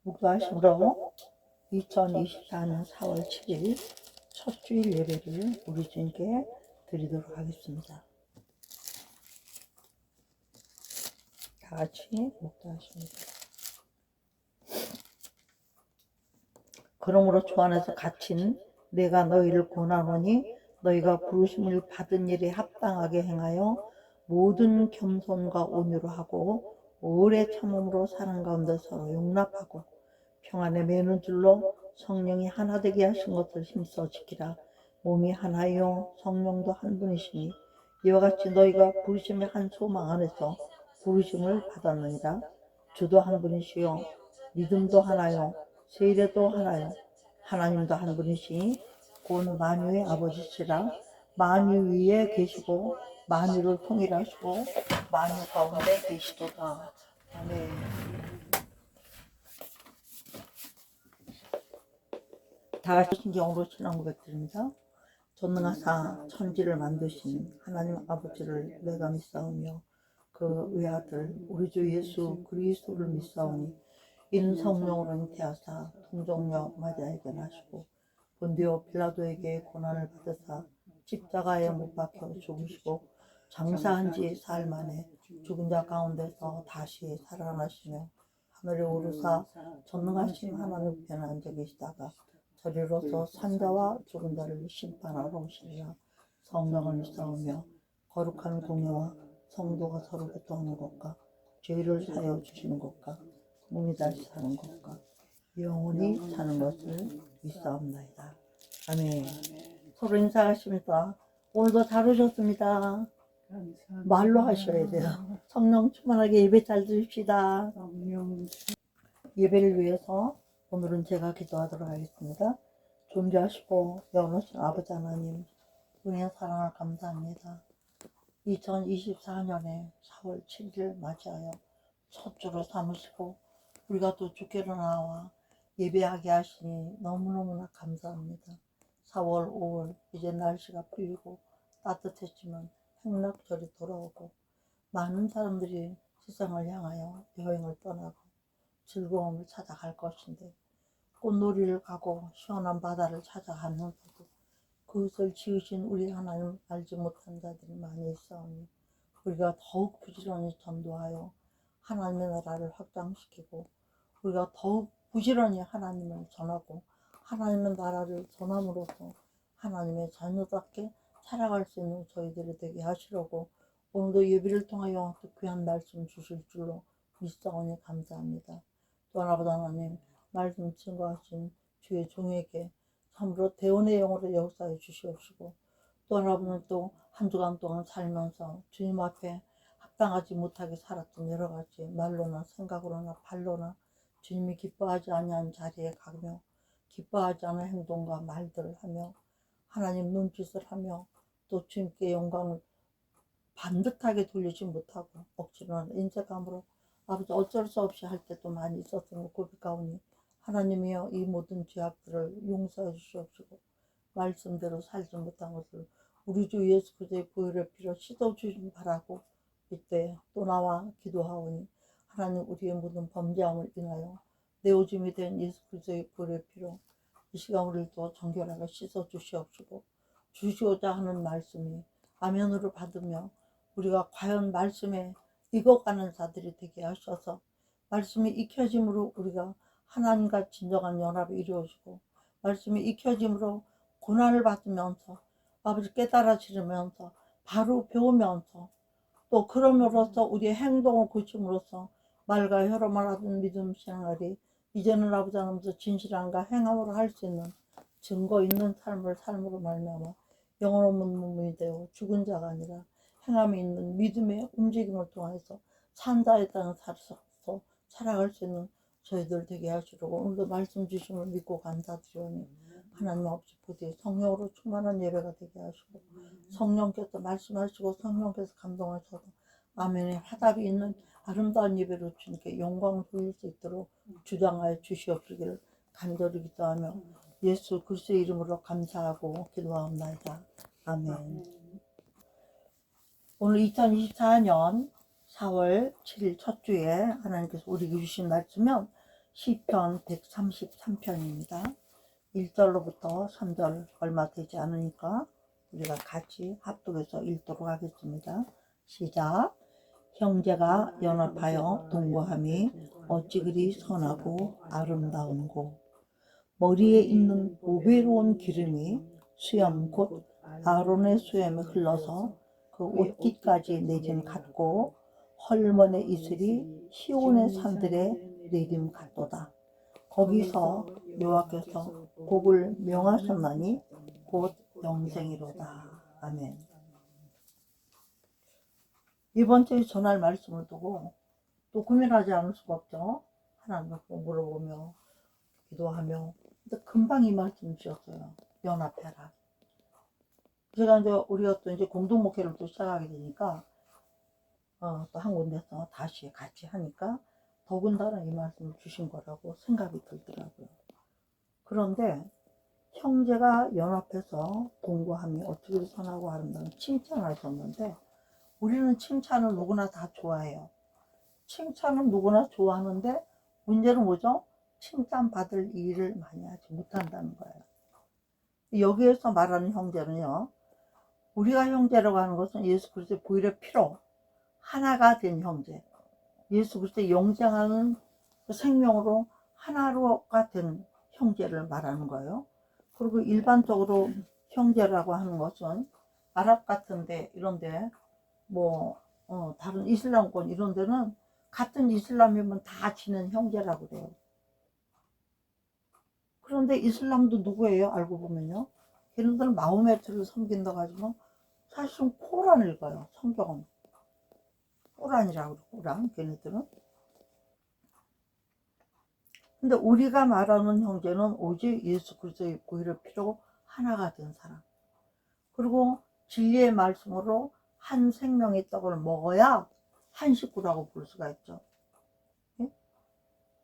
묵도하심으로 2024년 4월 7일 첫 주일 예배를 우리 주님께 드리도록 하겠습니다. 다 같이 묵도하십니다. 그러므로 주 안에서 갇힌 내가 너희를 권하노니 너희가 부르심을 받은 일에 합당하게 행하여 모든 겸손과 온유로 하고 오래 참음으로 사랑 가운데 서로 용납하고 평안에 매는 줄로 성령이 하나 되게 하신 것을 힘써 지키라. 몸이 하나요 성령도 한 분이시니 이와 같이 너희가 부르심의 한 소망 안에서 부르심을 받았느니라. 주도 한 분이시요 믿음도 하나요 세례도 하나요 하나님도 한 분이시니 곧 만유의 아버지시라. 만유 위에 계시고 만유를 통일하시고 만유 가운데 계시도다. 아멘. 다 같이 신경으로 신앙 고백드립니다. 전능하사 천지를 만드신 하나님 아버지를 내가 믿사오며 그 외아들 우리 주 예수 그리스도를 믿사오니 이는 성령으로 잉태하사 동정녀 마리아에게 나시고 본디오 빌라도에게 고난을 받으사 십자가에 못 박혀 죽으시고 장사한 지 사흘 만에 죽은 자 가운데서 다시 살아나시며 하늘에 오르사 전능하신 하나님 우편에 앉아 계시다가 저리로서 산자와 죽은 자를 심판하러 오시리라. 성령을 믿사오며 거룩한 공예와 성도가 서로 교통하는 것과 죄를 사여 주시는 것과 몸이 다시 사는 것과 영원히 사는 것을 믿사옵나이다. 아멘. 서로 인사하십니다. 오늘도 잘 오셨습니다. 말로 하셔야 돼요. 성령 충만하게 예배 잘 드립시다. 예배를 위해서 오늘은 제가 기도하도록 하겠습니다. 존귀하시고 영원하신 아버지 하나님, 은혜 사랑을 감사합니다. 2024년에 4월 7일 맞이하여 첫 주로 삼으시고 우리가 또 주께로 나와 예배하게 하시니 너무너무나 감사합니다. 4월, 5월 이제 날씨가 풀리고 따뜻해지면 행락절이 돌아오고 많은 사람들이 세상을 향하여 여행을 떠나고 즐거움을 찾아갈 것인데 꽃놀이를 가고 시원한 바다를 찾아가면서도 그것을 지으신 우리 하나님 알지 못한 자들이 많이 있사오니 우리가 더욱 부지런히 전도하여 하나님의 나라를 확장시키고 우리가 더욱 부지런히 하나님을 전하고 하나님의 나라를 전함으로써 하나님의 자녀답게 살아갈 수 있는 저희들이 되게 하시려고 오늘도 예배를 통하여 또 귀한 말씀 주실 줄로 믿사오니 감사합니다. 또한 아버지 하나님 말씀 증거하신 주의 종에게 참으로 대원의 영으로 역사해 주시옵시고 또한 아버지는 또 한 주간 동안 살면서 주님 앞에 합당하지 못하게 살았던 여러 가지 말로나 생각으로나 발로나 주님이 기뻐하지 아니한 자리에 가며 기뻐하지 않은 행동과 말들을 하며 하나님 눈짓을 하며 또 주님께 영광을 반듯하게 돌리지 못하고 억지로는 인색함으로 아버지 어쩔 수 없이 할 때도 많이 있었음을 고백하오니 하나님이여 이 모든 죄악들을 용서해 주시옵시고 말씀대로 살지 못한 것을 우리 주 예수 그리스도의 보혈의 피로 씻어 주시기 바라고 이때 또 나와 기도하오니 하나님 우리의 모든 범죄함을 인하여 내오줌이 된 예수 그리스도의 보혈의 피로 이 시간 우리를 또 정결하게 씻어 주시옵시고 주시고자 하는 말씀이 아멘으로 받으며 우리가 과연 말씀에 익어가는 자들이 되게 하셔서 말씀이 익혀짐으로 우리가 하나님과 진정한 연합을 이루어지고 말씀이 익혀짐으로 고난을 받으면서 아버지 깨달아지면서 바로 배우면서 또 그럼으로써 우리의 행동을 고침으로써 말과 혀로만 하던 믿음 생활이 이제는 아버지 하나님께서 진실함과 행함으로 할 수 있는 증거 있는 삶을 삶으로 말미암아 영혼 없는 몸이 되어 죽은 자가 아니라 행함이 있는 믿음의 움직임을 통해서 산자의 땅을 살아서 살아갈 수 있는 저희들 되게 하시려고 오늘도 말씀 주심을 믿고 감사드리오니 하나님 아버지 부디 성령으로 충만한 예배가 되게 하시고 성령께서 말씀하시고 성령께서 감동하셔서 아멘의 화답이 있는 아름다운 예배로 주님께 영광을 돌릴 수 있도록 주장하여 주시옵시기를 간절히 기도하며 예수 그리스도의 이름으로 감사하고 기도하옵나이다. 아멘. 오늘 2024년 4월 7일 첫 주에 하나님께서 우리에게 주신 말씀은 시편 133편입니다. 1절로부터 3절 얼마 되지 않으니까 우리가 같이 합독해서 읽도록 하겠습니다. 시작. 형제가 연합하여 동거함이 어찌 그리 선하고 아름다운고, 머리에 있는 보배로운 기름이 수염 곧 아론의 수염에 흘러서 그 옷깃까지 내림 같고, 헐몬의 이슬이 시온의 산들에 내림 같도다. 거기서 여호와께서 복을 명하셨나니 곧 영생이로다. 아멘. 이번 주에 전할 말씀을 두고 또 고민하지 않을 수가 없죠. 하나님께 물어보며 기도하며. 근데 금방 이 말씀 주셨어요. 연합해라. 제가 이제 우리가 또 이제 공동 목회를 또 시작하게 되니까 또 한 군데서 다시 같이 하니까 더군다나 이 말씀을 주신 거라고 생각이 들더라고요. 그런데 형제가 연합해서 동거함이 어떻게 선하고 아름다운 칭찬하셨는데, 우리는 칭찬을 누구나 다 좋아해요. 칭찬은 누구나 좋아하는데 문제는 뭐죠? 칭찬받을 일을 많이 하지 못한다는 거예요. 여기에서 말하는 형제는요, 우리가 형제라고 하는 것은 예수 그리스도의 보혈의 피로 하나가 된 형제, 예수 그리스도의 영생하는 그 생명으로 하나가 된 형제를 말하는 거예요. 그리고 일반적으로 형제라고 하는 것은 아랍 같은데 이런데 다른 이슬람권 이런 데는 같은 이슬람이면 다 지는 형제라고 그래요. 그런데 이슬람도 누구예요? 알고 보면요, 걔네들은 마호메트를 섬긴다고 하지만 사실은 코란을 읽어요. 성경은 코란이라고 그래요. 코란. 걔네들은. 근데 우리가 말하는 형제는 오직 예수 그리스도의 보혈의 피로 하나가 된 사람, 그리고 진리의 말씀으로 한 생명의 떡을 먹어야 한 식구라고 볼 수가 있죠. 예?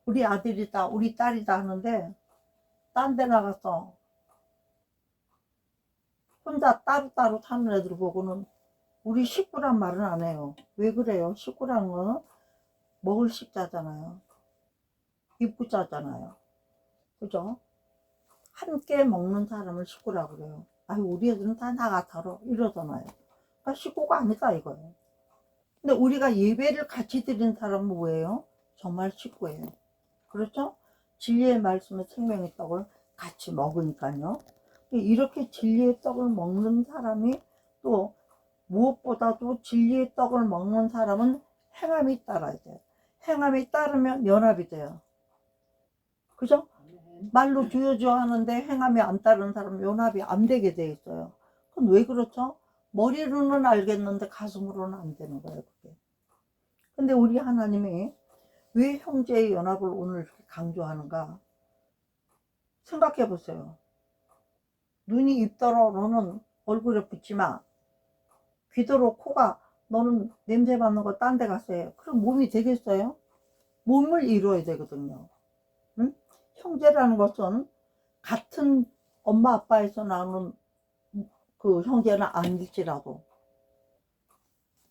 우리 아들이다, 우리 딸이다 하는데 딴 데 나가서 혼자 따로따로 사는 애들 보고는 우리 식구란 말은 안 해요. 왜 그래요? 식구라는 거는 먹을 식자잖아요. 입구자잖아요. 그죠? 함께 먹는 사람을 식구라고 그래요. 아유, 우리 애들은 다 나가 살아 이러잖아요. 그러니까 식구가 아니다 이거예요. 근데 우리가 예배를 같이 드린 사람은 뭐예요? 정말 식구예요. 그렇죠? 진리의 말씀에 생명의 떡을 같이 먹으니까요. 이렇게 진리의 떡을 먹는 사람이, 또 무엇보다도 진리의 떡을 먹는 사람은 행함이 따라야 돼요. 행함이 따르면 연합이 돼요. 그죠? 말로 주여주여 하는데 행함이 안 따르는 사람은 연합이 안 되게 돼 있어요. 그럼 왜 그렇죠? 머리로는 알겠는데 가슴으로는 안 되는 거예요, 그게. 근데 우리 하나님이 왜 형제의 연합을 오늘 이렇게 강조하는가? 생각해 보세요. 눈이 입더러 너는 얼굴에 붙지 마. 귀더러 코가 너는 냄새 맡는 거 딴 데 가서 해. 그럼 몸이 되겠어요? 몸을 이루어야 되거든요. 응? 형제라는 것은 같은 엄마 아빠에서 나오는 그 형제는 아닐지라도,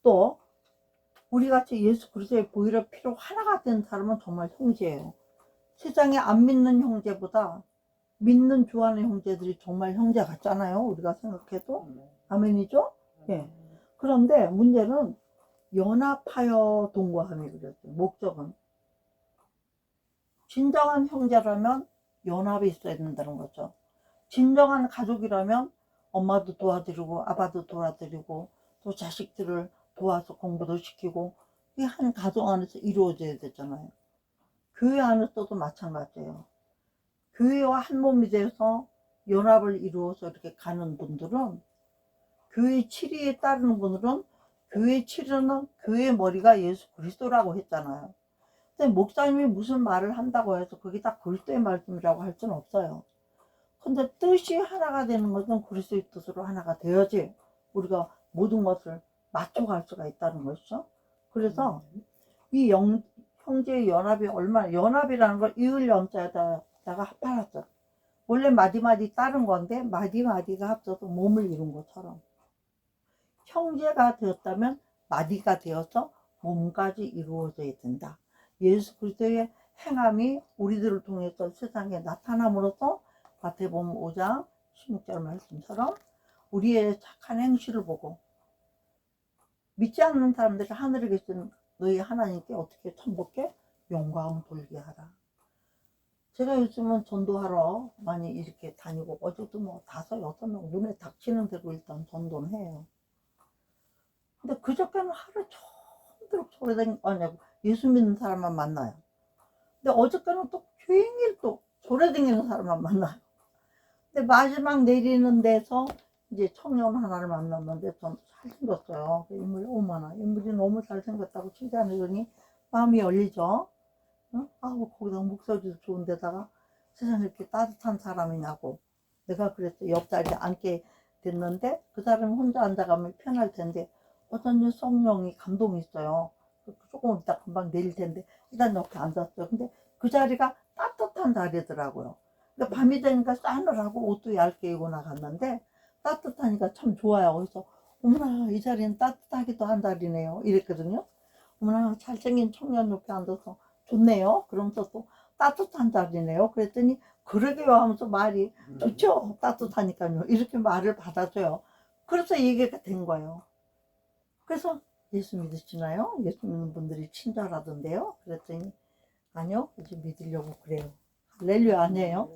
또 우리같이 예수 그리스도의 보혈의 피로 하나가 된 사람은 정말 형제예요. 세상에 안 믿는 형제보다 믿는 좋아하는 형제들이 정말 형제 같잖아요, 우리가 생각해도. 아멘이죠? 예. 그런데 문제는 연합하여 동거함이 그랬어요. 목적은 진정한 형제라면 연합이 있어야 된다는 거죠. 진정한 가족이라면 엄마도 도와드리고 아빠도 도와드리고 또 자식들을 도와서 공부도 시키고, 이 한 가정 안에서 이루어져야 되잖아요. 교회 안에서도 마찬가지예요. 교회와 한 몸이 돼서 연합을 이루어서 이렇게 가는 분들은, 교회 치리에 따르는 분들은, 교회 치리는 교회의 머리가 예수 그리스도라고 했잖아요. 근데 목사님이 무슨 말을 한다고 해서 그게 다 그리스도의 말씀이라고 할 수는 없어요. 근데 뜻이 하나가 되는 것은 그리스도의 뜻으로 하나가 되어야지 우리가 모든 것을 맞춰갈 수가 있다는 것이죠. 그래서 이 형제의 연합이 얼마나, 연합이라는 걸 이을 연자에다가 합하놨어. 원래 마디마디 따른 건데 마디마디가 합쳐서 몸을 이룬 것처럼 형제가 되었다면 마디가 되어서 몸까지 이루어져야 된다. 예수 그리스도의 행함이 우리들을 통해서 세상에 나타남으로써 마태복음 5장 16절 말씀처럼 우리의 착한 행실을 보고 믿지 않는 사람들이 하늘에 계신 너희 하나님께 어떻게 천복게 영광 돌게 하라. 제가 요즘은 전도하러 많이 이렇게 다니고 어제도 뭐 5, 6명 눈에 닥치는 대로 일단 전도는 해요. 근데 그저께는 하루 종일 조래다니고 예수 믿는 사람만 만나요. 근데 어저께는 또 종일 또 조래다니는 사람만 만나요. 근데 마지막 내리는 데서 이제 청년 하나를 만났는데 좀 잘생겼어요. 인물이 어머나 인물이 너무 잘생겼다고 칭찬해주니 마음이 열리죠. 응? 아우 거기다 목소리도 좋은 데다가 세상에 이렇게 따뜻한 사람이냐고 내가 그랬어. 옆자리에 앉게 됐는데 그 사람이 혼자 앉아가면 편할 텐데 어쩐지 성령이 감동이 있어요. 조금 있다 금방 내릴 텐데 일단 이렇게 앉았어요. 근데 그 자리가 따뜻한 자리더라고요. 근데 밤이 되니까 싸늘하고 옷도 얇게 입고 나갔는데 따뜻하니까 참 좋아요. 그래서 어머나 이 자리는 따뜻하기도 한 자리네요 이랬거든요. 어머나 잘생긴 청년 옆에 앉아서 좋네요. 그러면서 또 따뜻한 자리네요. 그랬더니 그러게요 하면서 말이 좋죠. 따뜻하니까요. 이렇게 말을 받아줘요. 그래서 얘기가 된 거예요. 그래서 예수 믿으시나요? 예수 믿는 분들이 친절하던데요. 그랬더니 아니요 이제 믿으려고 그래요. 할렐루야 아니에요.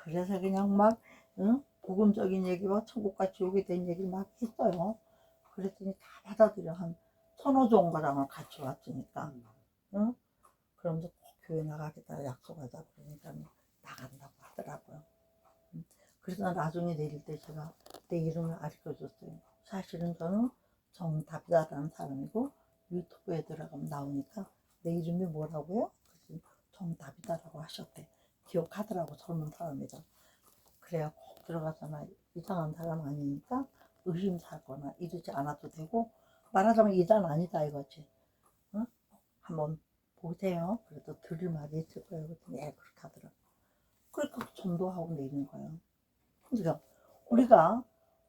그래서 그냥 막 응? 복음적인 얘기와 천국과 지옥에 대한 얘기를 막 했어요. 그랬더니 다 받아들여. 한 서너 정거장을 같이 왔으니까 응? 그러면서 꼭 교회 나가겠다 약속하자 그러니까 나간다고 하더라고요. 그래서 나중에 내릴 때 제가 내 이름을 알려줬어요. 사실은 저는 정답이다라는 사람이고 유튜브에 들어가면 나오니까 내 이름이 뭐라고요? 그래서 정답이다라고 하셨대. 기억하더라고 젊은 사람이라. 그래야 꼭 들어가서나 이상한 사람 아니니까 의심사거나 이러지 않아도 되고 말하자면 이단 아니다 이거지. 어? 한번 보세요. 그래도 들을 말이 있을 거예요. 그랬더니 그렇게 하더라고. 그러니까 전도하고 내리는 거예요. 그러니까 우리가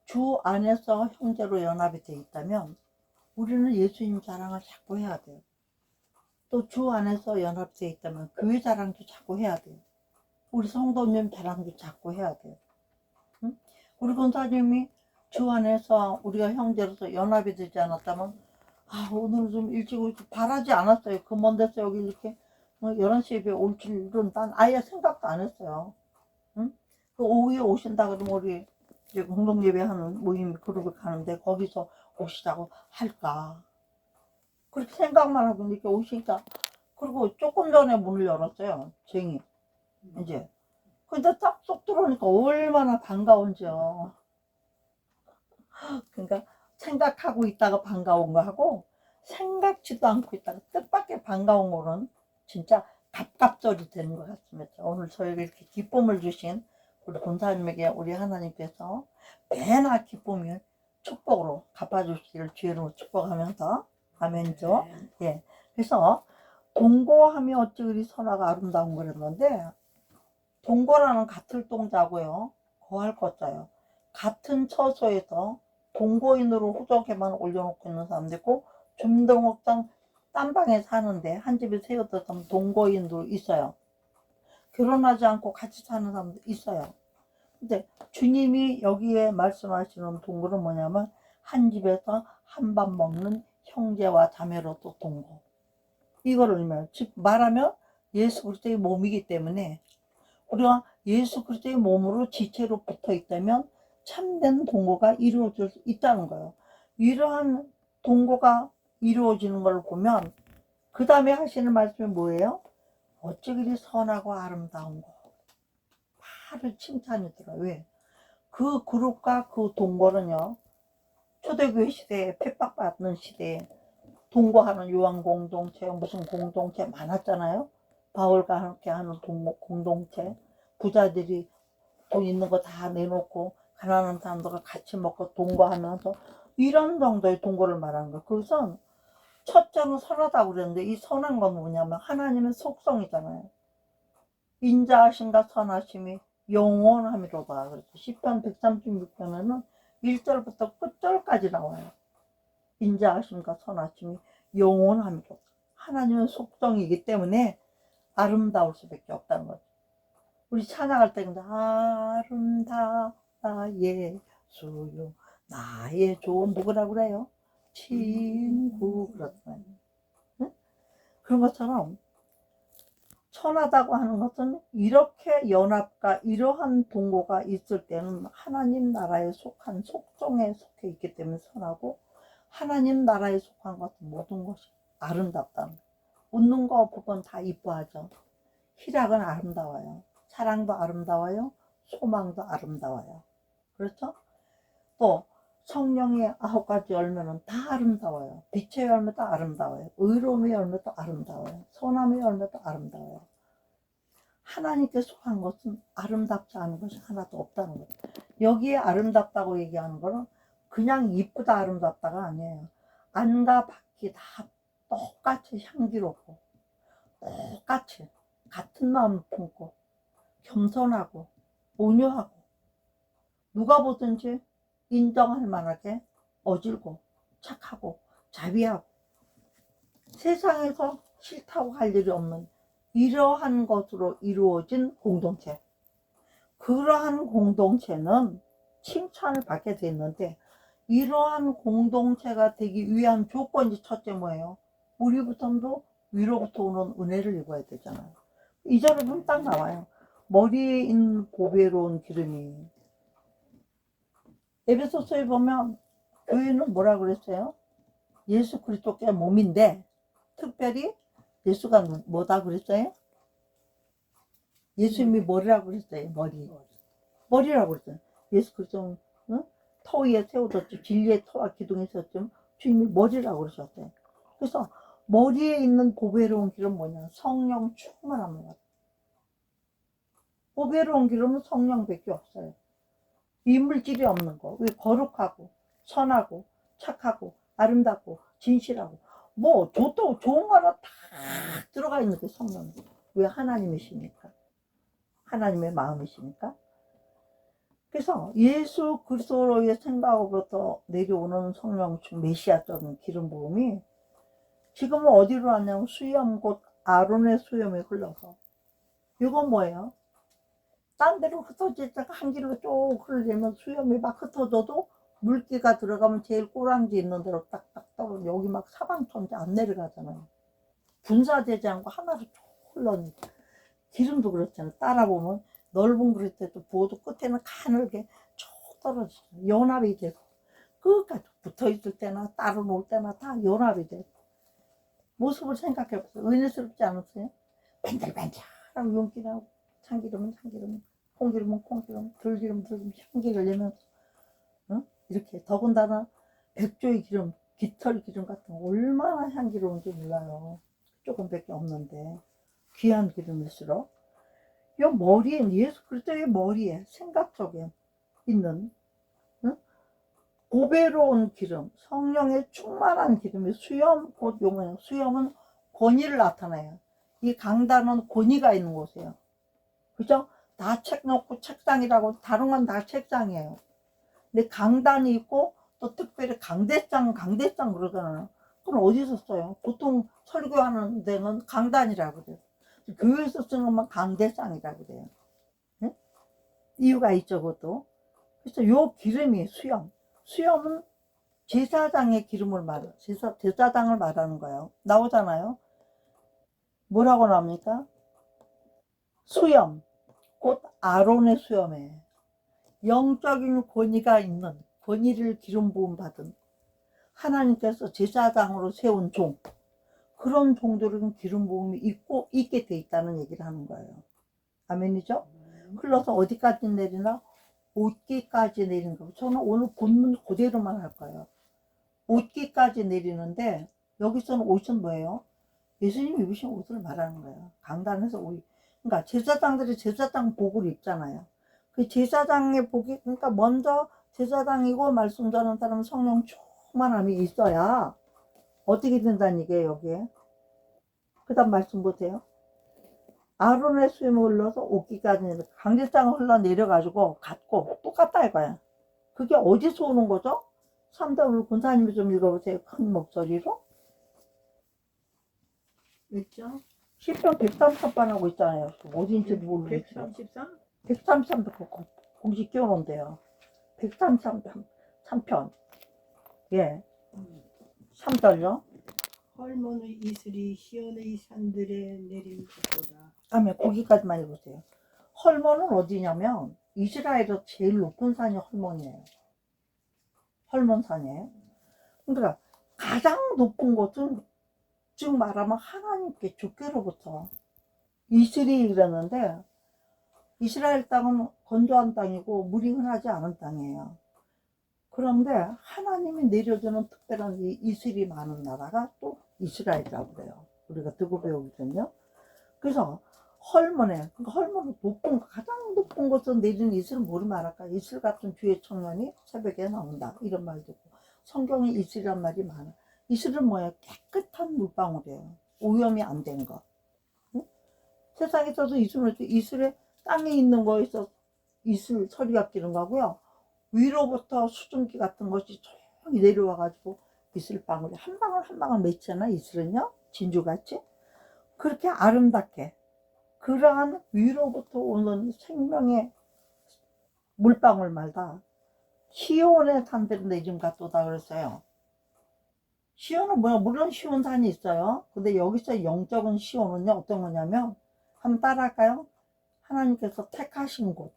주 안에서 형제로 연합이 되어 있다면 우리는 예수님 자랑을 자꾸 해야 돼요. 또 주 안에서 연합되어 있다면 교회 자랑도 자꾸 해야 돼요. 우리 성도님 자랑도 자꾸 해야 돼요. 응? 우리 권사님이 주 안에서 우리가 형제로서 연합이 되지 않았다면 오늘 좀 일찍 오지 바라지 않았어요. 그 먼 데서 여기 이렇게 11시 예배 올 줄은 난 아예 생각도 안 했어요. 응? 그 오후에 오신다 그러면 우리 이제 공동 예배하는 모임 그룹을 가는데 거기서 오시자고 할까 그렇게 생각만 하고 이렇게 오시니까 그리고 조금 전에 문을 열었어요. 쟁이 이제 근데 딱 쏙 들어오니까 얼마나 반가운지요. 그러니까 생각하고 있다가 반가운 거 하고 생각지도 않고 있다가 뜻밖의 반가운 거는 진짜 갑갑절이 되는 것 같습니다. 오늘 저에게 이렇게 기쁨을 주신 우리 본사님에게 우리 하나님께서 매나 기쁨을 축복으로 갚아주시기를 주의로 축복하면서 아멘죠. 예. 그래서 동거하며 어찌 그리 선화가 아름다운 그랬는데 동거라는 같을 동자고요. 거할 것자요. 같은 처소에서 동거인으로 호적에만 올려놓고 있는 사람도 있고 중동옥장 딴방에 사는데 한 집에 세워뒀다면 동거인도 있어요. 결혼하지 않고 같이 사는 사람도 있어요. 근데 주님이 여기에 말씀하시는 동거는 뭐냐면 한 집에서 한 밥 먹는 형제와 자매로도 동거. 이거를 의미해요. 즉 말하면 예수 그리스도의 몸이기 때문에 우리가 예수 그리스도의 몸으로 지체로 붙어 있다면 참된 동거가 이루어질 수 있다는 거예요. 이러한 동거가 이루어지는 걸 보면 그 다음에 하시는 말씀이 뭐예요? 어찌 그리 선하고 아름다운 거. 바로 칭찬이 들어요. 왜? 그 그룹과 그 동거는요. 초대교회 시대에 핍박받는 시대에 동거하는 요한 공동체 무슨 공동체 많았잖아요. 바울과 함께 하는 공동체 부자들이 돈 있는 거 다 내놓고 가난한 사람들과 같이 먹고 동거하면서 이런 정도의 동거를 말하는 거예요. 그것은 첫째는 선하다고 그랬는데 이 선한 건 뭐냐면 하나님의 속성이잖아요. 인자하심과 선하심이 영원함이로다. 그래서 시편 136편에는 1절부터 끝절까지 나와요. 인자하심과 선하심이 영원함이로다. 하나님의 속성이기 때문에 아름다울 수밖에 없다는 거죠. 우리 찬양할 때 근데 아름다워 예수요 나의 좋은 누구라고 그래요? 친구 그렇잖아요. 응? 그런 것처럼 천하다고 하는 것은 이렇게 연합과 이러한 동거가 있을 때는 하나님 나라에 속한 속종에 속해 있기 때문에 선하고, 하나님 나라에 속한 것은 모든 것이 아름답다는 거예요. 웃는 거 보면 다 이뻐하죠. 희락은 아름다워요. 사랑도 아름다워요. 소망도 아름다워요. 그렇죠? 또 성령의 9가지 열매는 다 아름다워요. 빛의 열매도 아름다워요. 의로움의 열매도 아름다워요. 선함의 열매도 아름다워요. 하나님께 속한 것은 아름답지 않은 것이 하나도 없다는 거예요. 여기에 아름답다고 얘기하는 거는 그냥 이쁘다 아름답다가 아니에요. 안과 밖이 다 똑같이 향기롭고, 똑같이 같은 마음을 품고, 겸손하고, 온유하고, 누가 보든지 인정할 만하게 어질고, 착하고, 자비하고, 세상에서 싫다고 할 일이 없는 이러한 것으로 이루어진 공동체. 그러한 공동체는 칭찬을 받게 됐는데, 이러한 공동체가 되기 위한 조건이 첫째 뭐예요? 우리부터도 위로부터 오는 은혜를 입어야 되잖아요. 2절에 보면 딱 나와요. 머리에 있는 보배로운 기름이. 에베소서에 보면 교회는 뭐라 그랬어요? 예수 그리스도의 몸인데, 특별히 예수가 뭐다 그랬어요? 예수님이 머리라고 그랬어요. 머리라고 그랬어요. 예수 그리스도는 터 위에 세워졌죠. 진리의 터와 기둥에 세웠죠. 주님이 머리라고 그러셨어요. 그래서 머리에 있는 보배로운 기름 뭐냐? 성령 충만합니다. 보배로운 기름은 성령밖에 없어요. 이물질이 없는 거. 왜? 거룩하고 선하고 착하고 아름답고 진실하고 뭐 좋은 거는 다 들어가 있는 게 성령. 왜? 하나님이시니까. 하나님의 마음이시니까. 그래서 예수 그리스도의 생각으로부터 내려오는 성령 메시아적인 기름 부음이 지금은 어디로 왔냐면 수염 곧 아론의 수염이 흘러서. 이건 뭐예요? 딴 데로 흩어지다가 한 길로 쭉 흐르려면 수염이 막 흩어져도 물기가 들어가면 제일 꼬랑지 있는 대로 딱딱 떨어져. 여기 막 사방천지 안 내려가잖아요. 분사되지 않고 하나로 쭉 흘러니까. 기름도 그렇잖아요. 따라보면 넓은 그릇에도 부어도 끝에는 가늘게 쭉 떨어지죠. 연합이 되고 끝까지 붙어있을 때나 따로 놓을 때나 다 연합이 되고. 모습을 생각해보세요. 은혜스럽지 않으세요? 반들반들하고 윤기나고 참기름은 참기름, 콩기름은 콩기름, 들기름 향기를 내면서 이렇게 더군다나 백조의 기름, 깃털 기름 같은 거 얼마나 향기로운지 몰라요. 조금밖에 없는데 귀한 기름일수록 이 머리에 예수 그리스도의 머리에 생각 속에 있는 보배로운 기름, 성령의 충만한 기름이 수염, 곧 용어예요. 수염은 권위를 나타내요. 이 강단은 권위가 있는 곳이에요. 그죠? 다 책 놓고 책상이라고, 다른 건 다 책상이에요. 근데 강단이 있고 또 특별히 강대상 그러잖아요. 그럼 어디서 써요? 보통 설교하는 데는 강단이라고 그래요. 교회에서 쓰는 것만 강대상이라고 그래요. 네? 이유가 있죠, 그것도. 그래서 요 기름이 수염은 제사장의 기름을 말해요. 제사장을 말하는 거예요. 나오잖아요. 뭐라고 나옵니까? 수염, 곧 아론의 수염에 영적인 권위가 있는, 권위를 기름 부음 받은 하나님께서 제사장으로 세운 종, 그런 종들은 기름 부음이 있게 돼 있다는 얘기를 하는 거예요. 아멘이죠? 흘러서 어디까지 내리나? 옷깃까지 내리는 거. 저는 오늘 본문 그대로만 할 거예요. 옷깃까지 내리는데, 여기서는 옷은 뭐예요? 예수님이 입으신 옷을 말하는 거예요. 강단에서 그러니까 제사장들이 제사장 복을 입잖아요. 그 제사장의 복이, 그러니까 먼저 제사장이고 말씀 전하는 사람은 성령 충만함이 있어야 어떻게 된다는 얘기예요, 여기에. 그 다음 말씀 보세요. 아론의 수염을 흘러서 옷깃까지 강제장을 흘러내려가지고 갔고, 똑같다 이거야. 그게 어디서 오는 거죠? 3절 군사님이 좀 읽어보세요. 큰 목소리로. 있죠? 시편 133번 하고 있잖아요. 어딘지 모르겠어요. 133? 133도 공식 끼워놓은대요. 133편. 예. 3절요. 헐몬의 이슬이 시온의 산들에 내린 것보다. 다음에 거기까지만 읽으세요. 헐몬은 어디냐면 이스라엘에서 제일 높은 산이 헐몬이에요. 헐몬산이에요. 그러니까 가장 높은 곳은 즉 말하면 하나님께 주께로부터 이슬이 이르는데, 이스라엘 땅은 건조한 땅이고 물이 흔하지 않은 땅이에요. 그런데 하나님이 내려주는 특별한 이 이슬이 많은 나라가 또 이스라엘이라고 그래요. 우리가 듣고 배우거든요. 그래서 헐몬에, 그러니까 헐몬은 높은, 가장 높은 곳에서 내리는 이슬은 뭐를 말할까? 이슬 같은 주의 청년이 새벽에 나온다, 이런 말도 있고, 성경에 이슬이란 말이 많아. 이슬은 뭐예요? 깨끗한 물방울이에요. 오염이 안 된 거. 응? 세상에서도 이슬에 땅에 있는 거에서 이슬 서리가 끼는 거고요. 위로부터 수증기 같은 것이 조용히 내려와 가지고 이슬방울이 한 방울 한 방울 맺잖아. 이슬은요, 진주같이. 그렇게 아름답게 그러한 위로부터 오는 생명의 물방울마다 시온의 산들은 내림 같도다 그랬어요. 시온은 뭐야? 물론 시온 산이 있어요. 근데 여기서 영적인 시온은요, 어떤 거냐면, 한번 따라할까요? 하나님께서 택하신 곳.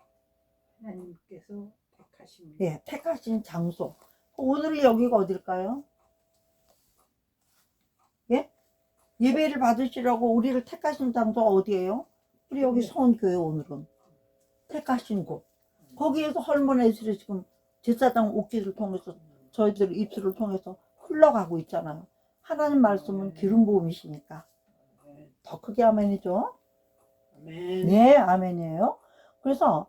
하나님께서 택하신. 예, 택하신 장소. 오늘의 여기가 어딜까요? 예? 예배를 받으시라고 우리를 택하신 장소가 어디예요? 우리 여기 서원교회. 오늘은 택하신 곳. 거기에서 헐몬의 이슬이 지금 제사장 옥기를 통해서 저희들 입술을 통해서 흘러가고 있잖아요. 하나님 말씀은 기름 부음이시니까. 더 크게 아멘이죠? 아멘. 네, 아멘이에요. 그래서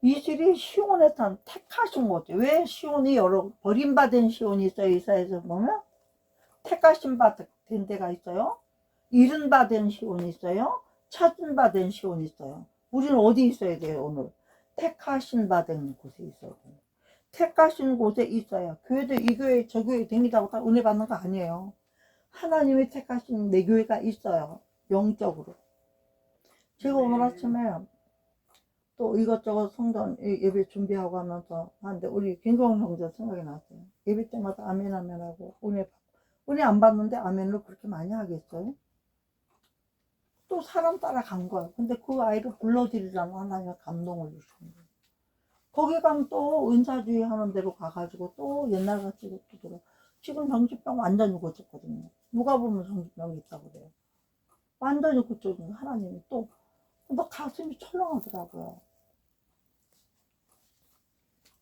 이슬이 시온에 산 택하신 곳. 왜 시온이 여러 버림받은 시온이 있어요? 이사야에서 보면 택하신 받은 데가 있어요. 잃은 받은 시온이 있어요. 찾은 받은 시온이 있어요. 우리는 어디 있어야 돼요? 오늘 택하신 받은 곳에 있어야 돼요. 택하신 곳에 있어야. 교회도 이 교회 저 교회 댕기다고 다 은혜 받는 거 아니에요. 하나님이 택하신 내 교회가 있어요. 영적으로. 제가 오늘 아침에 또 이것저것 성전 예배 준비하고 하면서 하는데 우리 김경훈 형제 생각이 났어요. 예배 때마다 아멘 아멘 하고 은혜 안 받는데 아멘을 그렇게 많이 하겠어요? 또 사람 따라간 거예요. 근데 그 아이를 불러들이라는 하나님의 감동을 주시는 거예요. 거기 가면 또 은사주의 하는 대로 가가지고 또 옛날같이 또 들어. 지금 정신병 완전히 고쳤거든요. 누가 보면 정신병이 있다고 그래요. 완전히 고쳐준 하나님이 또 가슴이 철렁하더라고요.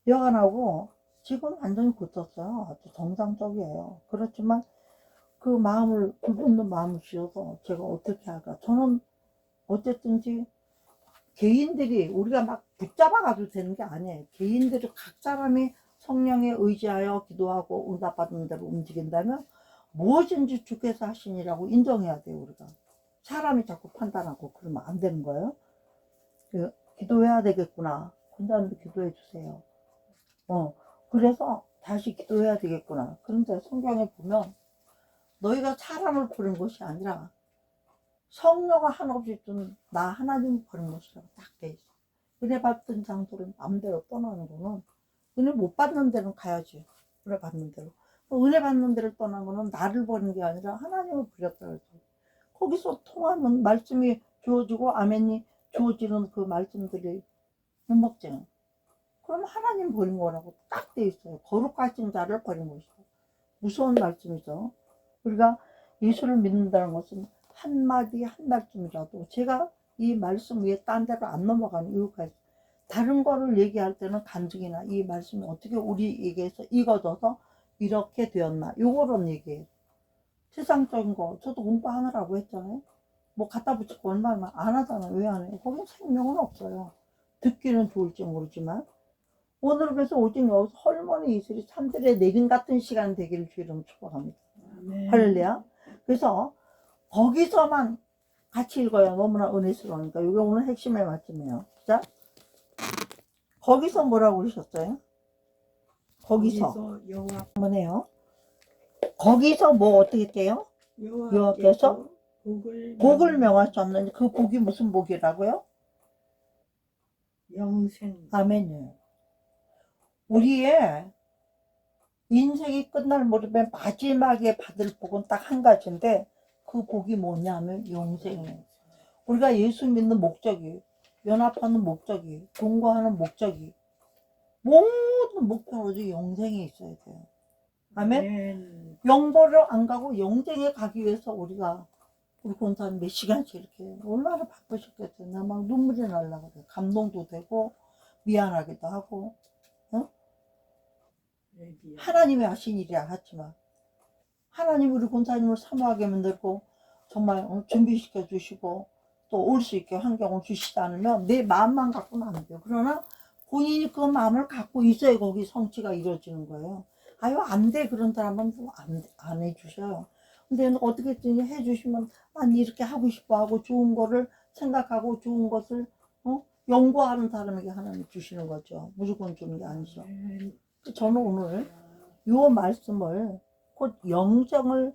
여간하고 지금 완전히 고쳤어요. 아주 정상적이에요. 그렇지만 그 마음을, 불붙는 마음을 주셔서 제가 어떻게 할까. 저는 어쨌든지 개인들이 우리가 막 붙잡아가지고 되는 게 아니에요. 개인들이 각 사람이 성령에 의지하여 기도하고 응답받는 대로 움직인다면 무엇인지 주께서 하시니라고 인정해야 돼요. 우리가 사람이 자꾸 판단하고 그러면 안 되는 거예요. 기도해야 되겠구나. 권사님도 기도해 주세요. 그래서 다시 기도해야 되겠구나. 그런데 성경에 보면 너희가 사람을 부른 것이 아니라 성령을 한없이 준 나 하나님 부른 것이라고 딱 돼 있어. 은혜 받던 장소를 마음대로 떠나는 거는, 은혜 못 받는 데는 가야지. 은혜 받는 대로. 은혜 받는 데를 떠난 거는 나를 버린 게 아니라 하나님을 버렸다 그랬어. 거기서 통하는 말씀이 주어지고 아멘이 주어지는 그 말씀들이 못 먹잖아. 그럼 하나님 버린 거라고 딱 돼 있어요. 거룩하신 자를 버린 것이다. 무서운 말씀이죠. 우리가 예수를 믿는다는 것은 한마디 한 말씀이라도, 제가 이 말씀 위에 딴 데로 안 넘어가는 이유가 있어요. 다른 거를 얘기할 때는 간증이나 이 말씀이 어떻게 우리에게서 익어져서 이렇게 되었나, 요거는 얘기해요. 세상적인 거 저도 공부하느라고 했잖아요. 뭐 갖다 붙이고 얼마나 안 하잖아요. 왜 안 해요? 거긴 생명은 없어요. 듣기는 좋을지 모르지만. 오늘 그래서 오직 여기서 헐몬의 이슬이 산들에 내린 같은 시간 되기를 주 이름 축복합니다. 할렐루야. 그래서 거기서만 같이 읽어야 너무나 은혜스러우니까. 이게 오늘 핵심의 말씀이에요. 자, 거기서 뭐라고 그러셨어요? 거기서 여호와 뭐네요? 거기서 뭐 어떻게 돼요? 여호와께서 복을 명하셨느니 그 복이 무슨 복이라고요? 영생. 아멘이에요. 우리의 인생이 끝날 무렵에 마지막에 받을 복은 딱 한 가지인데 그 복이 뭐냐면 영생이에요. 우리가 예수 믿는 목적이, 연합하는 목적이, 동거하는 목적이, 모든 목표는 오직 영생에 있어야 돼요. 아멘? 영보를 안 가고 영생에 가기 위해서 우리 권사님 몇 시간씩 이렇게 얼마나 바쁘셨겠어요. 나 막 눈물이 날라고 그래. 감동도 되고 미안하기도 하고. 어? 하나님이 하신 일이야 하지만 하나님 우리 권사님을 사모하게 만들고 정말 준비시켜 주시고 또 올 수 있게 환경을 주시지 않으면 내 마음만 갖고는 안 돼요. 그러나 본인이 그 마음을 갖고 있어야 거기 성취가 이루어지는 거예요. 아유 안 돼 그런 사람은 안 해주셔요. 근데 어떻게 해주시면 난 이렇게 하고 싶어 하고 좋은 거를 생각하고 좋은 것을 연구하는 사람에게 하나님 주시는 거죠. 무조건 주는 게 아니죠. 저는 오늘 요 말씀을 곧 영생을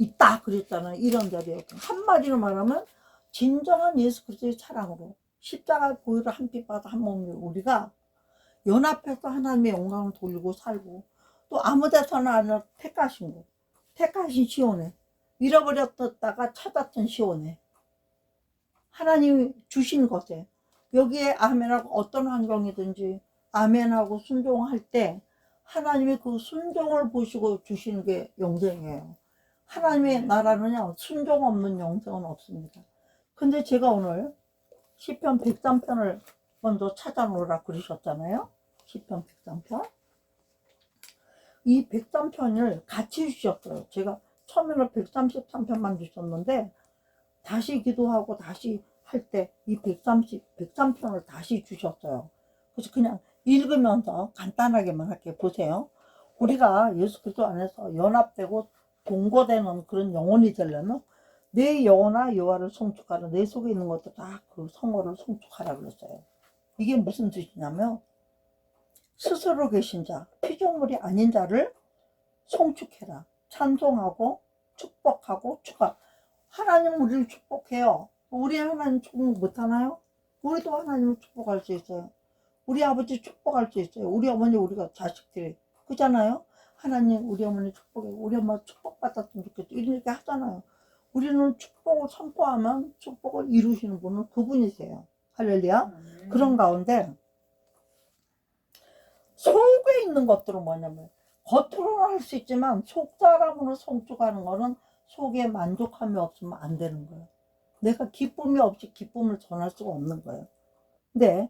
있다 그랬잖아요. 이런 자리에 한마디로 말하면 진정한 예수 그리스도의 사랑으로 십자가 보혈을 한 피 받아 한 몸을 우리가 연합해서 하나님의 영광을 돌리고 살고 또 아무 데서나 아니라 택하신 거 택하신 시온에 잃어버렸다가 찾았던 시온에 하나님이 주신 것에 여기에 아멘하고 어떤 환경이든지 아멘하고 순종할 때 하나님이 그 순종을 보시고 주시는 게 영생이에요. 하나님의 나라는요 순종 없는 영생은 없습니다. 근데 제가 오늘 시편 103편을 먼저 찾아놓으라 그러셨잖아요. 시편 103편 이 103편을 같이 주셨어요. 제가 처음에는 133편만 주셨는데 다시 기도하고 다시 할 때 이 103편을 다시 주셨어요. 그래서 그냥 읽으면서 간단하게만 할게요. 보세요. 우리가 예수 그리스도 안에서 연합되고 동거되는 그런 영혼이 되려면 내 영혼아 여호와를 송축하라. 내 속에 있는 것도 다 그 성호를 송축하라 그랬어요. 이게 무슨 뜻이냐면 스스로 계신 자, 피조물이 아닌 자를 송축해라. 찬송하고 축복하고 축하. 하나님 우리를 축복해요. 우리 하나님 축복 못하나요? 우리도 하나님을 축복할 수 있어요. 우리 아버지 축복할 수 있어요. 우리 어머니 우리가 자식들이 그잖아요. 하나님 우리 어머니 축복해. 우리 엄마 축복받았으면 좋겠다. 이렇게 하잖아요. 우리는 축복을 선포하면 축복을 이루시는 분은 그분이세요. 할렐루야. 그런 가운데 속에 있는 것들은 뭐냐면 겉으로는 할 수 있지만 속 사람으로 성축하는 거는 속에 만족함이 없으면 안 되는 거예요. 내가 기쁨이 없이 기쁨을 전할 수가 없는 거예요. 근데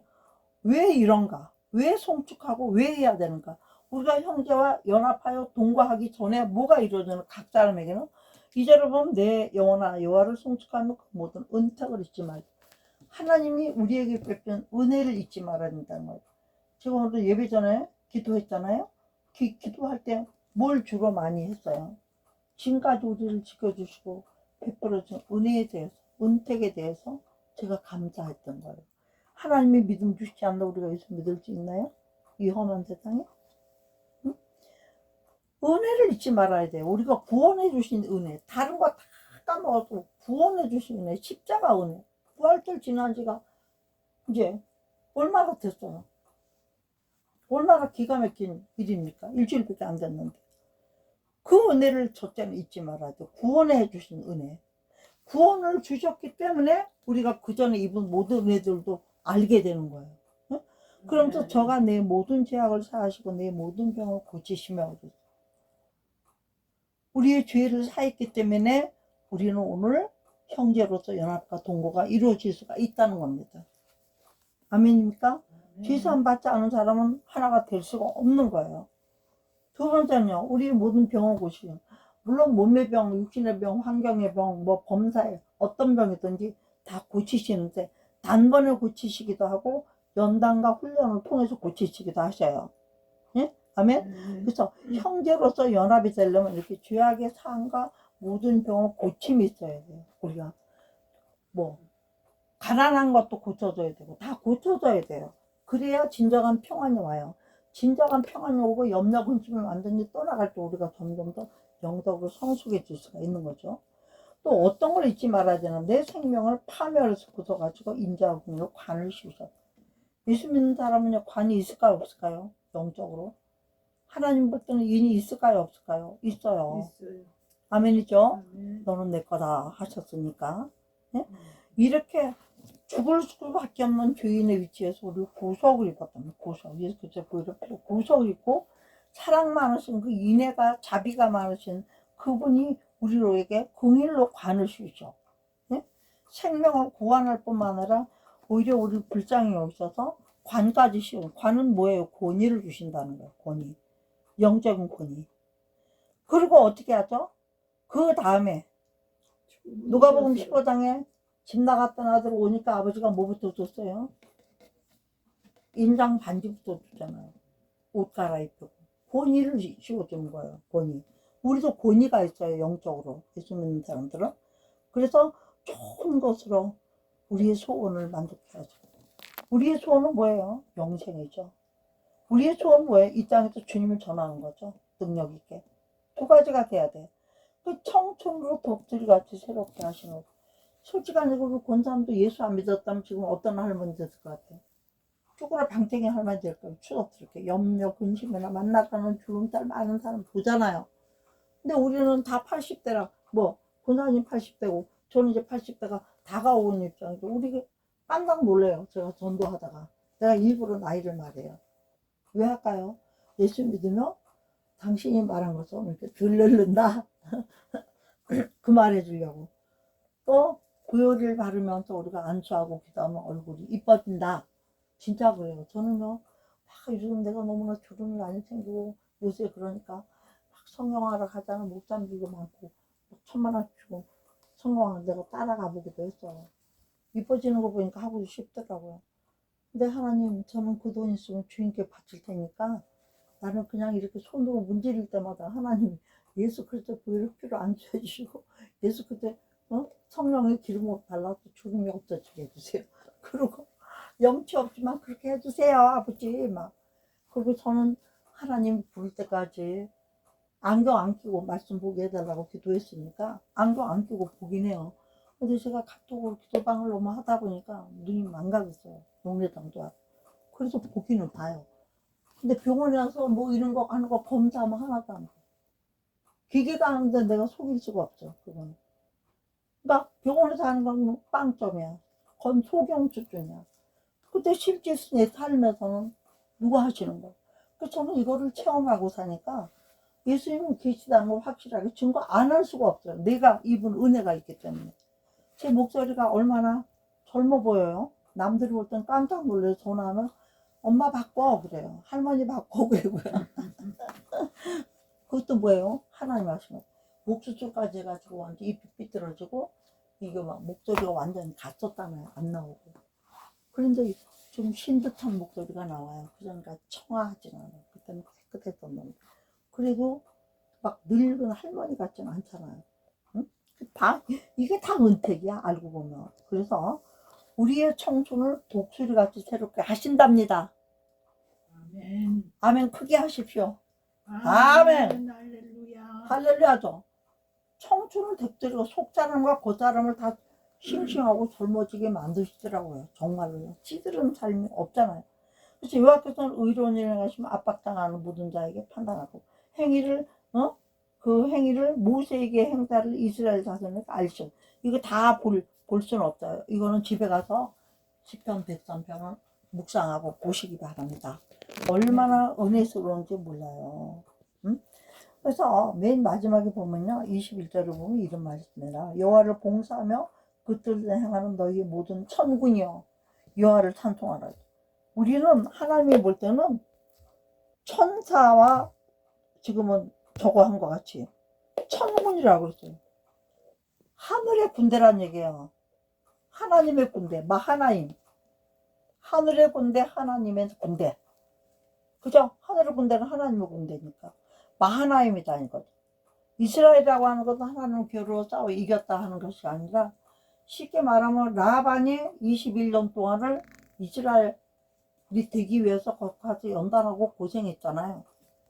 왜 이런가? 왜 송축하고 왜 해야 되는가? 우리가 형제와 연합하여 동거하기 전에 뭐가 이루어지는 각 사람에게는 이제를 보면 내 영혼아 여호와를 송축하며 그 모든 은택을 잊지 말고 하나님이 우리에게 베푼 은혜를 잊지 말아야 된다는 거예요. 제가 오늘도 예배 전에 기도했잖아요. 기도할 때 뭘 주로 많이 했어요. 지금까지 우리를 지켜주시고 베풀어준 은혜에 대해서 은택에 대해서 제가 감사했던 거예요. 하나님이 믿음 주시지 않나 우리가 예수 믿을 수 있나요? 이 험한 세상에? 응? 은혜를 잊지 말아야 돼요. 우리가 구원해 주신 은혜 다른 거 다 까먹어도 구원해 주신 은혜 십자가 은혜 부활절 지난 지가 이제 얼마나 됐어요. 얼마나 기가 막힌 일입니까? 일주일밖에 안 됐는데 그 은혜를 첫째는 잊지 말아야 돼. 구원해 주신 은혜 구원을 주셨기 때문에 우리가 그 전에 입은 모든 은혜들도 알게 되는 거예요. 응? 그러면서 저가 내 모든 죄악을 사하시고 내 모든 병을 고치시며 우리의 죄를 사했기 때문에 우리는 오늘 형제로서 연합과 동거가 이루어질 수가 있다는 겁니다. 아멘입니까? 죄사함 받지 않은 사람은 하나가 될 수가 없는 거예요. 두 번째는요, 우리의 모든 병을 고치시고 물론 몸의 병, 육신의 병, 환경의 병, 뭐 범사의 어떤 병이든지 다 고치시는데 단번에 고치시기도 하고 연단과 훈련을 통해서 고치시기도 하셔요. 예? 아멘? 그래서 형제로서 연합이 되려면 이렇게 죄악의 사함과 모든 병을 고침이 있어야 돼요. 우리가 뭐 가난한 것도 고쳐줘야 되고 다 고쳐줘야 돼요. 그래야 진정한 평안이 와요. 진정한 평안이 오고 염려 근심을 완전히 떠나갈 때 우리가 점점 더 영적으로 성숙해질 수가 있는 거죠. 또 어떤 걸 잊지 말아야 되나? 내 생명을 파멸해서 굳어가지고 인자하고 관을 씌우셨다. 예수 믿는 사람은요, 관이 있을까요, 없을까요? 영적으로. 하나님 볼 때는 인이 있을까요, 없을까요? 있어요. 있어요. 아멘이죠? 아멘. 너는 내 거다 하셨으니까. 네? 이렇게 죽을 수밖에 없는 죄인의 위치에서 우리 구속을 입었다면, 구속. 예수께서 구속을 입고 사랑 많으신 그 인애가, 자비가 많으신 그분이 우리로에게 긍일로 관을 씌우죠. 네? 생명을 구원할 뿐만 아니라 오히려 우리 불쌍히 여기셔서 관까지 씌우는. 관은 뭐예요? 권위를 주신다는 거예요. 권위. 영적인 권위. 그리고 어떻게 하죠? 그 다음에 누가복음 15장에 집 나갔던 아들 오니까 아버지가 뭐부터 줬어요? 인장 반지부터 줬잖아요. 옷 갈아입히고 권위를 씌워주는 거예요. 권위. 우리도 권위가 있어요. 영적으로. 예수 믿는 사람들은. 그래서 좋은 것으로 우리의 소원을 만족해야죠. 우리의 소원은 뭐예요? 영생이죠. 우리의 소원은 뭐예요? 이 땅에서 주님을 전하는 거죠. 능력 있게. 두 가지가 돼야 돼. 그 청춘으로 독수리같이 새롭게 하시는 거. 솔직한 얘기로 본 사람도 예수 안 믿었다면 지금 어떤 할머니 됐을 것 같아요? 쪼그라 방탱이 할머니 될 거예요. 추억스럽게. 염려, 근심이나 만나가는 주름살 많은 사람 보잖아요. 근데 우리는 다 80대라, 권사님 80대고, 저는 이제 80대가 다가오는 입장이죠. 우리 깜짝 놀래요. 제가 전도하다가. 내가 일부러 나이를 말해요. 왜 할까요? 예수 믿으면 당신이 말한 것처럼 이렇게 들르른다. 그 말 해주려고. 또 구요리를 바르면서 우리가 안수하고 기도하면 얼굴이 이뻐진다. 진짜 그래요. 저는요, 막 요즘 내가 너무나 주름이 많이 생기고 요새 그러니까 막 성경하러 가자는 목사님들도 많고 1,000만 원 주고 성경하러 내가 따라가 보기도 했어요. 이뻐지는 거 보니까 하고 싶더라고요. 근데 하나님, 저는 그 돈 있으면 주인께 바칠 테니까 나는 그냥 이렇게 손으로 문지를 때마다 하나님 예수 그리스도 보혈을 피로 안수해주시고 예수 그리스도 성령의 기름을 발라서 주름이 없어지게 해주세요. 그리고 염치 없지만 그렇게 해주세요 아버지 막. 그리고 저는 하나님 부를 때까지 안경 안 끼고 말씀 보게 해달라고 기도했으니까 안경 안 끼고 보긴 해요. 근데 제가 카톡으로 기도방을 너무 하다 보니까 눈이 망가졌어요. 용례당도 하고. 그래서 보기는 봐요. 근데 병원에 가서 뭐 이런 거 하는 거 검사하면 하나도 안 돼. 기계가 하는데 내가 속일 수가 없죠. 그건. 그러니까 병원에서 하는 건 빵점이야. 그건 소경 수준이야. 근데 실제 내 삶에서는 누가 하시는 거야? 그래서 저는 이거를 체험하고 사니까 예수님은 계시다는 걸 확실하게 증거 안 할 수가 없어요. 내가 입은 은혜가 있기 때문에. 제 목소리가 얼마나 젊어 보여요. 남들이 볼 땐 깜짝 놀라서 전화하면 엄마 바꿔 그래요. 할머니 바꿔 그러고요. 그것도 뭐예요? 하나님 하시는 목수줄까지 해가지고 완전 잎이 삐뚤어지고 이게 막 목소리가 완전 갔었다며요. 안 나오고. 그런데 좀 쉰 듯한 목소리가 나와요. 그러니까 청아하진 않아요. 그때는 깨끗했던 놈. 그래도 막 늙은 할머니 같지는 않잖아요. 응? 이게 다 은택이야 알고 보면. 그래서 우리의 청춘을 독수리같이 새롭게 하신답니다. 아멘. 아멘. 크게 하십시오. 아멘. 할렐루야. 할렐루야죠. 청춘을 독수리가 속사람과 겉사람을 다 싱싱하고 젊어지게 만드시더라고요. 정말로요. 찌들은 삶이 없잖아요. 그래서 요하께서는 의로운 일을 하시면 압박당하는 모든 자에게 판단하고 그 행위를 모세에게 행사를 이스라엘 자손에게 알리셔. 이거 다 볼 수는 없어요. 이거는 집에 가서 시편 103편을 묵상하고 보시기 바랍니다. 얼마나 은혜스러운지 몰라요. 응? 그래서 맨 마지막에 보면요, 21절을 보면 이런 말이 있습니다. 여호와를 봉사하며 그 뜻을 행하는 너희 모든 천군이여 여호와를 찬송하라. 우리는 하나님이 볼 때는 천사와 지금은 저거 한 것 같이 천군이라고 했어요. 하늘의 군대란 얘기예요. 하나님의 군대, 마하나임. 하늘의 군대, 하나님의 군대. 그죠? 하늘의 군대는 하나님의 군대니까. 마하나임이다는 거죠. 이스라엘이라고 하는 것도 하나님 겨루어 싸워 이겼다 하는 것이 아니라 쉽게 말하면 라반이 21년 동안을 이스라엘이 되기 위해서 거기까지 연단하고 고생했잖아요.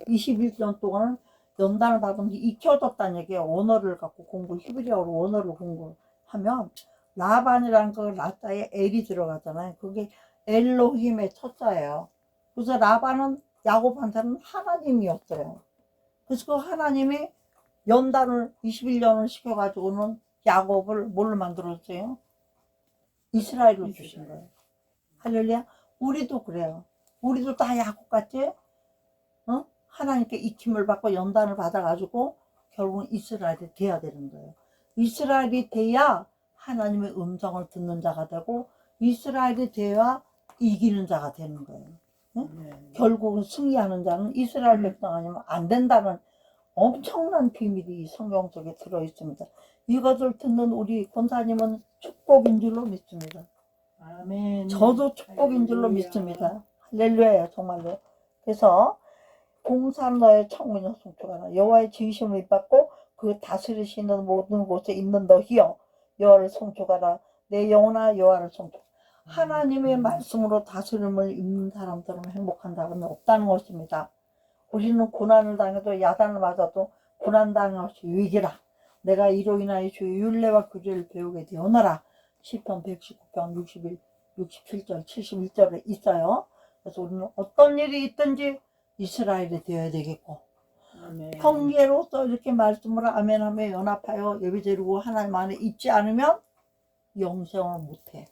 21년 동안은 연단을 받으면 익혀졌다는 얘기예요. 원어를 갖고 히브리어로 원어를 공부하면 라반이라는 그 라자에 엘이 들어가잖아요. 그게 엘로힘의 첫자예요. 그래서 라반은 야곱한테는 하나님이었어요. 그래서 그 하나님이 연단을 21년을 시켜가지고는 야곱을 뭘로 만들었어요? 이스라엘로 주신 거예요. 할렐루야. 우리도 그래요. 우리도 다 야곱 같지? 하나님께 익힘을 받고 연단을 받아가지고 결국은 이스라엘이 돼야 되는 거예요. 이스라엘이 돼야 하나님의 음성을 듣는 자가 되고 이스라엘이 돼야 이기는 자가 되는 거예요. 결국은 승리하는 자는 이스라엘 백성 아니면 안 된다는 엄청난 비밀이 이 성경 속에 들어 있습니다. 이것을 듣는 우리 권사님은 축복인 줄로 믿습니다. 아멘. 저도 축복인 줄로 믿습니다. 할렐루야예요, 정말로. 그래서 공산 너의 청문이 송축하라. 여호와의 진심을 입받고 그 다스리시는 모든 곳에 있는 너희여 여호와를 송축하라. 내 영혼아 여호와를 송축. 하나님의 말씀으로 다스림을 입는 사람들은 행복한 사람이 없다는 것입니다. 우리는 고난을 당해도 야단을 맞아도 고난 당할 없이 위기라. 내가 이로 인하여 주의 율례와 규례를 배우게 되어너라. 시편 119편 61, 67절, 71절에 있어요. 그래서 우리는 어떤 일이 있든지 이스라엘이 되어야 되겠고 아멘. 형제로서 이렇게 말씀을 아멘하며 연합하여 예배드리고 하나님 안에 있지 않으면 영생을 못해.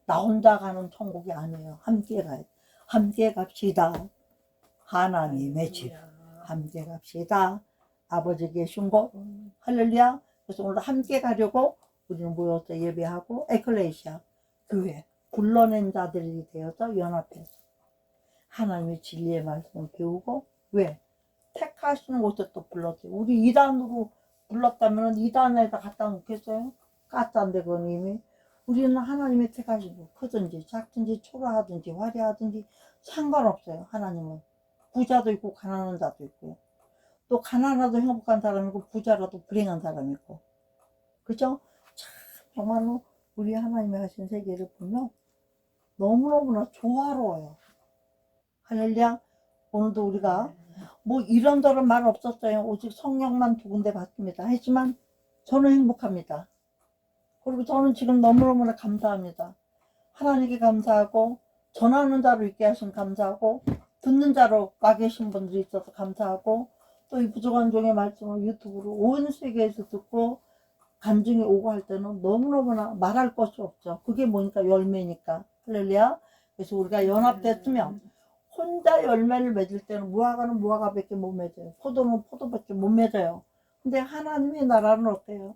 나 혼자 가는 천국이 아니에요. 함께 가요. 함께 갑시다. 하나님의 집 함께 갑시다. 아버지 계신 곳 할렐루야. 그래서 오늘 함께 가려고 우리는 모여서 예배하고 에클레시아 교회 불러낸 자들이 되어서 연합해서 하나님의 진리의 말씀을 배우고 왜? 택하시는 곳에 또 불렀어요. 우리 이단으로 불렀다면 이단에다 갖다 놓겠어요? 까짠데 그건 이미 우리는 하나님의 택하시고 크든지 작든지 초라하든지 화려하든지 상관없어요. 하나님은 부자도 있고 가난한 자도 있고요. 또 가난하도 행복한 사람이고 부자라도 불행한 사람이 있고 그죠? 참 정말로 우리 하나님이 하신 세계를 보면 너무너무나 조화로워요. 할렐루야. 오늘도 우리가 뭐 이런저런 말 없었어요. 오직 성령만 두 군데 받습니다. 하지만 저는 행복합니다. 그리고 저는 지금 너무너무나 감사합니다. 하나님께 감사하고 전하는 자로 있게 하신 감사하고 듣는 자로 와 계신 분들이 있어서 감사하고 또 이 부족한 종의 말씀을 유튜브로 온 세계에서 듣고 간증이 오고 할 때는 너무너무나 말할 것이 없죠. 그게 뭐니까 열매니까. 할렐루야. 그래서 우리가 연합됐으면 혼자 열매를 맺을 때는 무화과는 무화과밖에 못 맺어요. 포도는 포도밖에 못 맺어요. 근데 하나님의 나라는 어때요?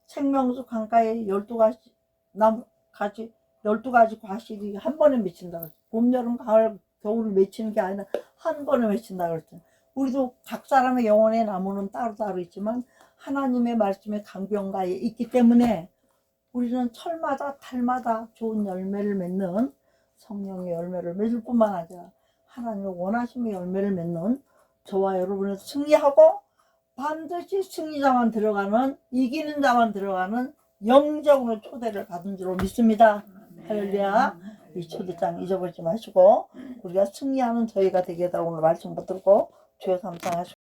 생명수 강가에 12가지 나무 가지 12가지 과실이 한 번에 맺힌다 그랬죠. 봄, 여름, 가을, 겨울을 맺히는 게 아니라 한 번에 맺힌다 그랬죠. 우리도 각 사람의 영혼의 나무는 따로따로 있지만 하나님의 말씀의 강변가에 있기 때문에 우리는 철마다 달마다 좋은 열매를 맺는 성령의 열매를 맺을 뿐만 아니라 하나님의 원하심의 열매를 맺는 저와 여러분의 승리하고 반드시 승리자만 들어가는 이기는 자만 들어가는 영적으로 초대를 받은 줄로 믿습니다. 할렐루야. 이 초대장 잊어버리지 마시고 우리가 승리하는 저희가 되게 해달라고 오늘 말씀 붙들고 주여 삼상하시고